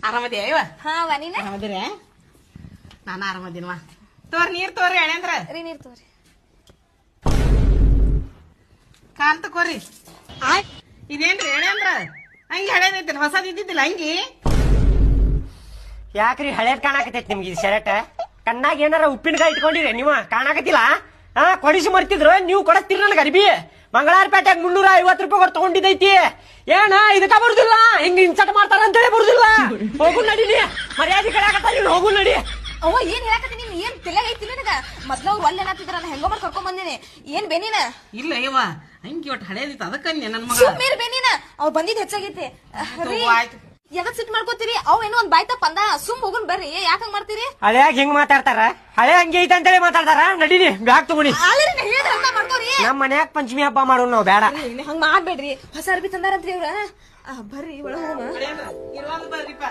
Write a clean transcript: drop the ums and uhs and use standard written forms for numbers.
ಆರಾಮದಿಯ ಇವ ಹಾ ನೀನ ಆರಾಮದಿರ ನಾನು ಆರಾಮದಿನವಾ ತೋರ್ ನೀರ್ ತೋರಿ ಎಣೆಂದ್ರ ರೀ ನೀರ್ ತೋರಿ ಕಾಲ್ ತಕೋರಿ ಇದೇನ್ರಿ ಎಣೆಂದ್ರ ಹಂಗಿ ಹಳೇದೈತಿ ಹೊಸದ್ ಇದ್ದಿದ್ದಿಲ್ಲ ಹಂಗಿ ಯಾಕ್ರಿ ಹಳೇದ್ ಕಾಣಾಕತೈತಿ ನಿಮ್ಗೆ ಇದು ಶರ್ಟ್ ಕಣ್ಣಾಗ ಏನಾರ ಉಪ್ಪಿನಕಾಯಿ ಇಟ್ಕೊಂಡಿರಿ ನೀವ ಕಾಣಾಕತಿಲ್ಲ ಕೊಡಿಸಿ ಮರ್ತಿದ್ರು ನೀವು ಕೊಡಸ್ತೀರಿ ನನಗೆ ಅರ್ಬಿ ಮಂಗಳಾರಪೇಟೆಗೆ 350 ರೂಪಾಯಿ ಕೊಟ್ಟು ತಗೊಂಡಿದ್ದೈತಿ ಏನ ಇದಕ್ಕ ಬರುದಿಲ್ಲ ಹಿಂಗ ಇನ್ಸಟ್ ಮಾಡ್ತಾರ ಅಂತೇಳಿ ಬರುದಿಲ್ಲ ಹೋಗು ನಡೀನಿ ಮರ್ಯಾದೆ ಕಡೆ ಹೋಗು ನಡಿ ಅವ ಏನ್ ಹೇಳಕತ್ತಿ ನೀನ್ ಏನ್ ತಲೆಯಾಗ ಐತಿ ನನಗ ಮೊದ್ಲ ಅವ್ರು ಒಲ್ಲೆ ಅನ್ನತ್ತಿದ್ರ ಹೆಂಗೋ ಮಾಡಿ ಕರ್ಕೊಂಡ್ ಬಂದಿನಿ ಏನ್ ಬೆನಿನ ಇಲ್ಲ ಇವ ಹಂಗಿ ಒಟ್ಟು ಹಳೇದಿತ್ತು ಅದಕ್ಕನ್ಯ ನನ್ ಮಗ ಸುಮ್ಮೀರ್ ಬೆನಿನ ಅವ್ರು ಬಂದಿದ್ ಹೆಚ್ಚಾಗೈತಿ ರೀ, ಆಯ್ತು ಯಾಕತ್ ಸಿಟ್ ಮಾಡ್ಕೋತೀರಿ ಅವ್ ಏನೋ ಒಂದ್ ಬಾಯ್ ತಪ್ಪ ಅಂದ ಸುಮ್ ಹೋಗುನ್ ಬರ್ರಿ ಯಾಕಂಗ್ ಮಾಡ್ತೀರಿ ಹಳೆಯಾಗ ಹಿಂಗ್ ಮಾತಾಡ್ತಾರ ಹಳೆ ಹಂಗೆ ಐತೆ ಅಂತೇಳಿ ಮಾತಾಡ್ತಾರ ನಡೀನಿ ಬ್ಯಾಗ್ ತಗೊಂಡಿ ಆಲ್ರೆಡಿ ನಾ ಹೇಳಿದ್ರ ಅರ್ಥ ಮಾಡ್ಕೋರಿ ನಮ್ ಮನ್ಯಾಗ ಪಂಚಮಿ ಹಬ್ಬ ಮಾಡೋಣ ನಾವು ಬೇಡ ಹಂಗ ಮಾಡ್ಬೇಡ್ರಿ ಹೊಸ ಅರ್ಬಿ ತಂದಾರಂತ್ರಿ ಇವ್ರ ಬರ್ರಿ ಒಳಗ ಹೋಗೋಣ ಇರುವಾಗ ಬರ್ರಿಪ್ಪ